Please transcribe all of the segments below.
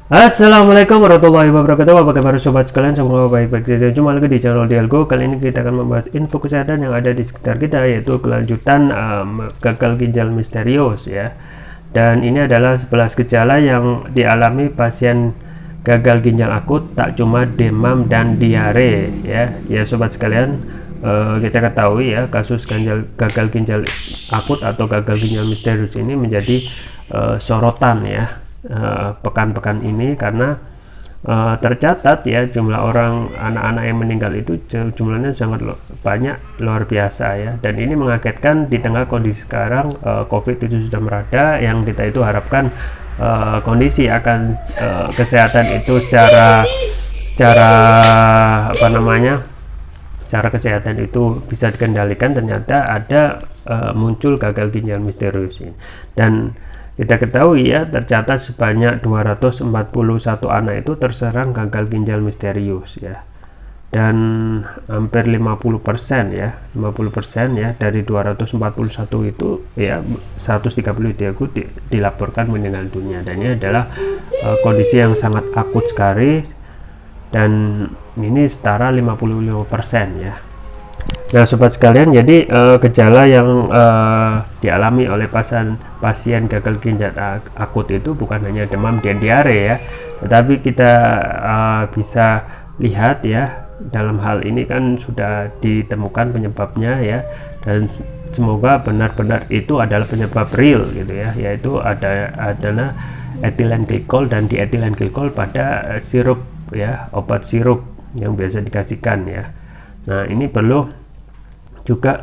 Assalamualaikum warahmatullahi wabarakatuh. Apa kabar sobat sekalian? Semoga baik-baik saja. Jumpa lagi di channel Dialgo. Kali ini kita akan membahas info kesehatan yang ada di sekitar kita, yaitu kelanjutan gagal ginjal misterius ya. Dan ini adalah 11 gejala yang dialami pasien gagal ginjal akut, tak cuma demam dan diare ya. Ya sobat sekalian, kita ketahui ya, kasus gagal ginjal akut atau gagal ginjal misterius ini menjadi sorotan ya pekan-pekan ini, karena tercatat ya jumlah orang anak-anak yang meninggal itu jumlahnya sangat banyak, luar biasa ya. Dan ini mengagetkan di tengah kondisi sekarang COVID itu sudah merada, yang kita itu harapkan kondisi akan kesehatan itu secara cara kesehatan itu bisa dikendalikan. Ternyata ada muncul gagal ginjal misterius ini, dan kita ketahui ya, tercatat sebanyak 241 anak itu terserang gagal ginjal misterius ya, dan hampir 50% ya, 50% ya dari 241 itu ya, 133 dilaporkan meninggal dunia. Dan ini adalah kondisi yang sangat akut sekali, dan ini setara 55% ya. Nah sobat sekalian, jadi gejala yang dialami oleh pasien gagal ginjal akut itu bukan hanya demam dan diare ya, tetapi kita bisa lihat ya, dalam hal ini kan sudah ditemukan penyebabnya ya, dan semoga benar-benar itu adalah penyebab real gitu ya, yaitu adalah etilen glikol dan dietilen glikol pada sirup ya, obat sirup yang biasa dikasihkan ya. Nah ini perlu juga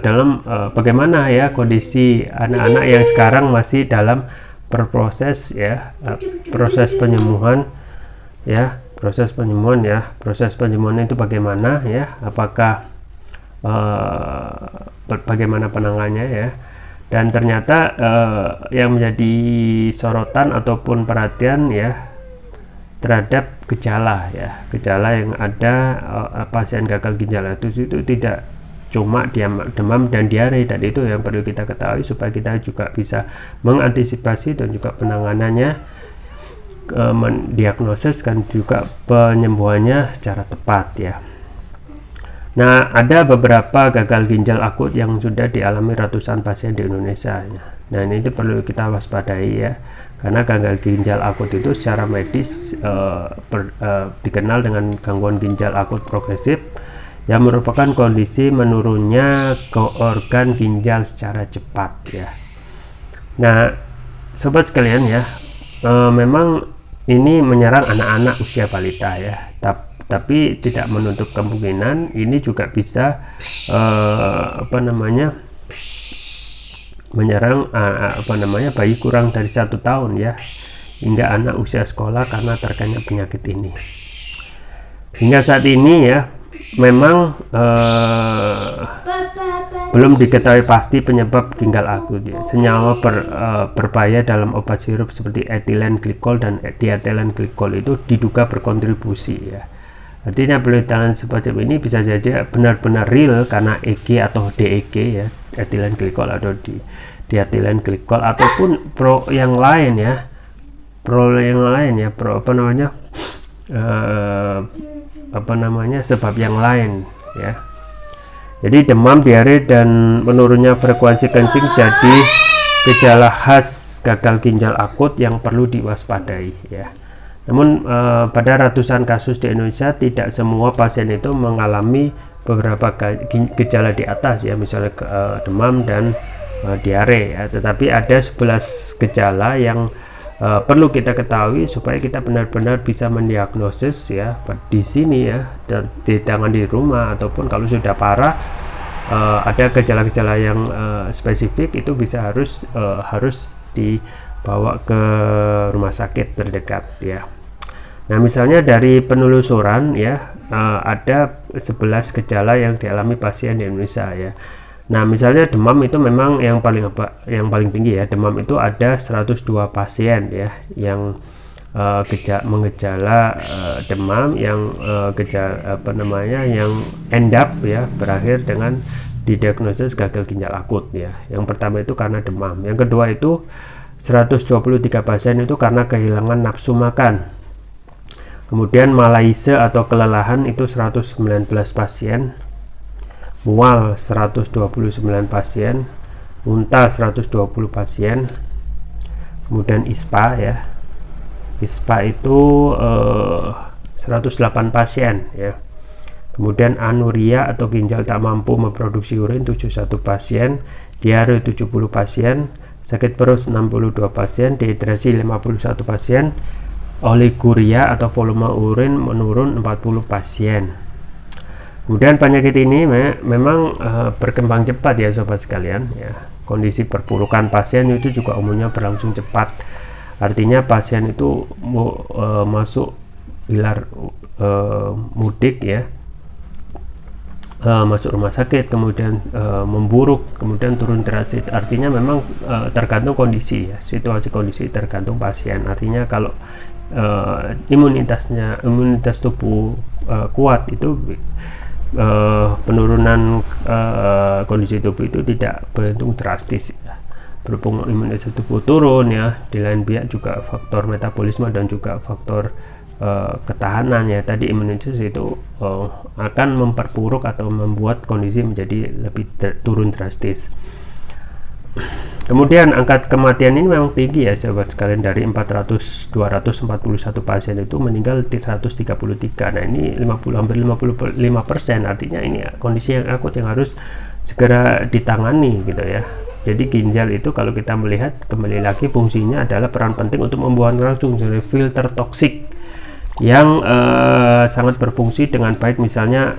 dalam bagaimana ya kondisi anak-anak yang sekarang masih dalam berproses ya, proses penyembuhan ya, proses penyembuhan itu bagaimana ya, apakah bagaimana penanganannya ya. Dan ternyata yang menjadi sorotan ataupun perhatian ya terhadap gejala yang ada pasien gagal ginjal itu tidak cuma demam dan diare, dan itu yang perlu kita ketahui supaya kita juga bisa mengantisipasi dan juga penanganannya, mendiagnosis dan juga penyembuhannya secara tepat ya. Nah ada beberapa gagal ginjal akut yang sudah dialami ratusan pasien di Indonesia ya. Nah ini itu perlu kita waspadai ya, karena gagal ginjal akut itu secara medis dikenal dengan gangguan ginjal akut progresif, yang merupakan kondisi menurunnya ke organ ginjal secara cepat ya. Nah sobat sekalian ya, memang ini menyerang anak-anak usia balita ya, tapi tidak menutup kemungkinan ini juga bisa menyerang bayi kurang dari 1 tahun ya, hingga anak usia sekolah karena terkena penyakit ini. Hingga saat ini ya, memang belum diketahui pasti penyebab ginjal akut ya. Senyawa berbahaya dalam obat sirup seperti etilen glikol dan dietilen glikol itu diduga berkontribusi ya. Artinya penelitian seperti ini bisa jadi benar-benar real karena EG atau DEG ya, etilen glikol atau dietilen glikol, ataupun yang lain ya, sebab yang lain ya. Jadi demam, diare, dan menurunnya frekuensi kencing jadi gejala khas gagal ginjal akut yang perlu diwaspadai ya. Namun pada ratusan kasus di Indonesia tidak semua pasien itu mengalami beberapa gejala di atas ya, misalnya demam dan diare ya, tetapi ada 11 gejala yang perlu kita ketahui supaya kita benar-benar bisa mendiagnosis ya di sini ya, dan di tangan di rumah, ataupun kalau sudah parah ada gejala-gejala yang spesifik, itu bisa harus dibawa ke rumah sakit terdekat ya. Nah misalnya dari penelusuran ya, ada 11 gejala yang dialami pasien di Indonesia ya. Nah misalnya demam itu memang yang paling tinggi ya. Demam itu ada 102 pasien ya yang mengejala demam, yang yang end up ya berakhir dengan didiagnosis gagal ginjal akut ya. Yang pertama itu karena demam, yang kedua itu 123 pasien itu karena kehilangan nafsu makan. Kemudian malaise atau kelelahan itu 119 pasien, mual 129 pasien, muntah 120 pasien. Kemudian ISPA ya, ISPA itu 108 pasien ya. Kemudian anuria atau ginjal tak mampu memproduksi urin 71 pasien, diare 70 pasien, sakit perut 62 pasien, dehidrasi 51 pasien, oliguria atau volume urin menurun 40 pasien. Kemudian penyakit ini memang berkembang cepat ya sobat sekalian ya. Kondisi perburukan pasien itu juga umumnya berlangsung cepat. Artinya pasien itu masuk pilar mudik ya, masuk rumah sakit, kemudian memburuk, kemudian turun drastis. Artinya memang tergantung kondisi ya, situasi kondisi tergantung pasien. Artinya kalau imunitas tubuh kuat, itu penurunan kondisi tubuh itu tidak berhitung drastis ya. Berhubung imunitas tubuh turun ya, di lain pihak juga faktor metabolisme dan juga faktor ketahanan ya, tadi imunitas itu akan memperburuk atau membuat kondisi menjadi lebih turun drastis. Kemudian angka kematian ini memang tinggi ya sahabat sekalian, dari 241 pasien itu meninggal 133. Nah ini hampir 55%, artinya ini kondisi yang akut yang harus segera ditangani gitu ya. Jadi ginjal itu kalau kita melihat kembali lagi fungsinya adalah peran penting untuk membuang racun dari filter toksik yang sangat berfungsi dengan baik. Misalnya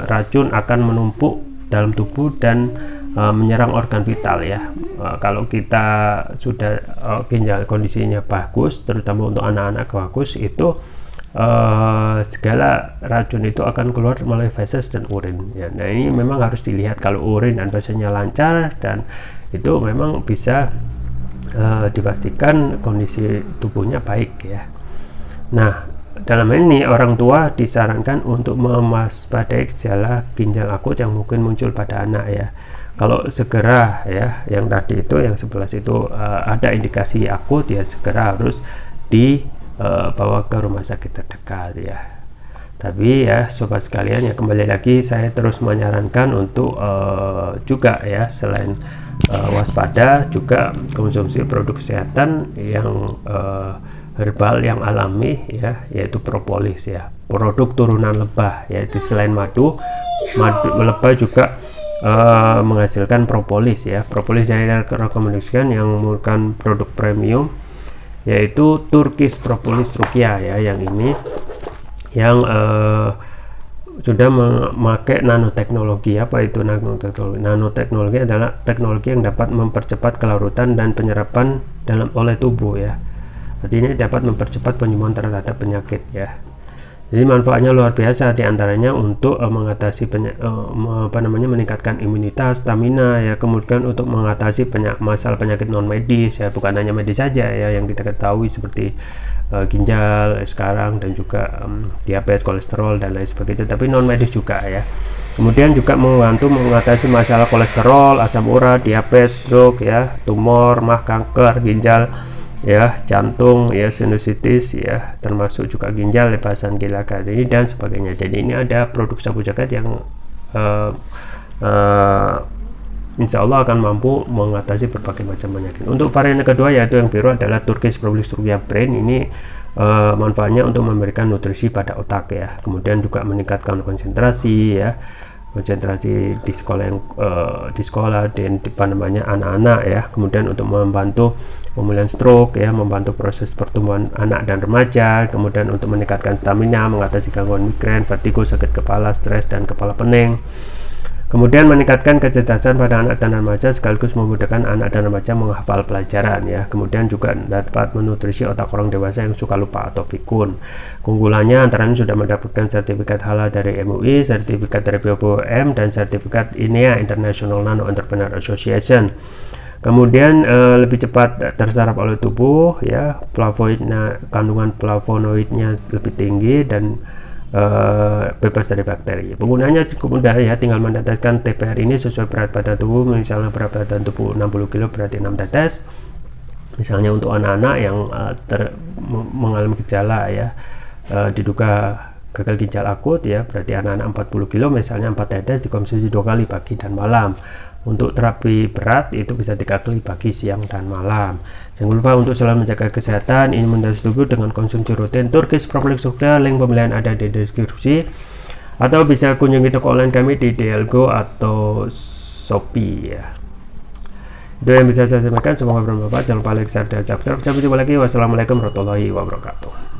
racun akan menumpuk dalam tubuh dan menyerang organ vital ya. Kalau kita sudah ginjal kondisinya bagus, terutama untuk anak-anak bagus, itu segala racun itu akan keluar melalui feses dan urin ya. Nah ini memang harus dilihat, kalau urin dan fesesnya lancar dan itu memang bisa dipastikan kondisi tubuhnya baik ya. Nah dalam ini orang tua disarankan untuk mewaspadai gejala ginjal akut yang mungkin muncul pada anak ya. Kalau segera ya, yang tadi itu yang 11 itu ada indikasi akut ya, segera harus dibawa ke rumah sakit terdekat ya. Tapi ya sobat sekalian ya, kembali lagi saya terus menyarankan untuk juga ya, selain waspada, juga konsumsi produk kesehatan yang herbal yang alami ya, yaitu propolis ya, produk turunan lebah, yaitu selain madu lebah juga menghasilkan propolis ya. Propolis yang direkomendasikan yang merupakan produk premium yaitu Turkish Propolis Rukia ya, yang ini yang sudah memakai nanoteknologi. Apa itu nanoteknologi? Nanoteknologi adalah teknologi yang dapat mempercepat kelarutan dan penyerapan oleh tubuh ya. Artinya dapat mempercepat penyembuhan terhadap penyakit ya. Jadi manfaatnya luar biasa, diantaranya untuk mengatasi meningkatkan imunitas, stamina ya, kemudian untuk mengatasi masalah penyakit non medis ya, bukan hanya medis saja ya yang kita ketahui seperti ginjal sekarang, dan juga diabetes, kolesterol dan lain sebagainya, tapi non medis juga ya. Kemudian juga membantu mengatasi masalah kolesterol, asam urat, diabetes, stroke ya, tumor, mah, kanker ginjal ya, jantung ya, sinusitis ya, termasuk juga ginjal, lepasan gila ini dan sebagainya. Jadi ini ada produk sabu jagat yang insya Allah akan mampu mengatasi berbagai macam penyakit. Untuk varian kedua yaitu yang biru adalah Turkish Propolis Rukia Brain. Ini manfaatnya untuk memberikan nutrisi pada otak ya, kemudian juga meningkatkan konsentrasi ya, konsentrasi di sekolah dan anak-anak ya, kemudian untuk membantu pemulihan stroke ya, membantu proses pertumbuhan anak dan remaja, kemudian untuk meningkatkan stamina, mengatasi gangguan migrain, vertigo, sakit kepala, stres dan kepala pening, kemudian meningkatkan kecerdasan pada anak dan remaja sekaligus memudahkan anak dan remaja menghafal pelajaran ya, kemudian juga dapat menutrisi otak orang dewasa yang suka lupa atau pikun. Keunggulannya antara lain sudah mendapatkan sertifikat halal dari MUI, sertifikat dari BPOM, dan sertifikat INEA International Nano Entrepreneur Association. Kemudian lebih cepat terserap oleh tubuh ya, kandungan flavonoidnya lebih tinggi dan bebas dari bakteri. Penggunanya cukup mudah ya, tinggal meneteskan TPR ini sesuai berat badan tubuh. Misalnya berat badan tubuh 60 kg berarti 6 tetes. Misalnya untuk anak-anak yang mengalami gejala ya, diduga gagal ginjal akut ya, berarti anak-anak 40 kilo misalnya 4 tetes dikonsumsi 2 kali pagi dan malam. Untuk terapi berat itu bisa 3 kali pagi, siang, dan malam. Jangan lupa untuk selalu menjaga kesehatan. Ini mendapat tubuh dengan konsumsi rutin Turkish Propolis Sukda. Link pembelian ada di deskripsi, atau bisa kunjungi toko online kami di DLGO atau Shopee ya. Itu yang bisa saya sampaikan, semoga bermanfaat. Jangan lupa like, share, dan subscribe. Sampai jumpa lagi. Wassalamualaikum warahmatullahi wabarakatuh.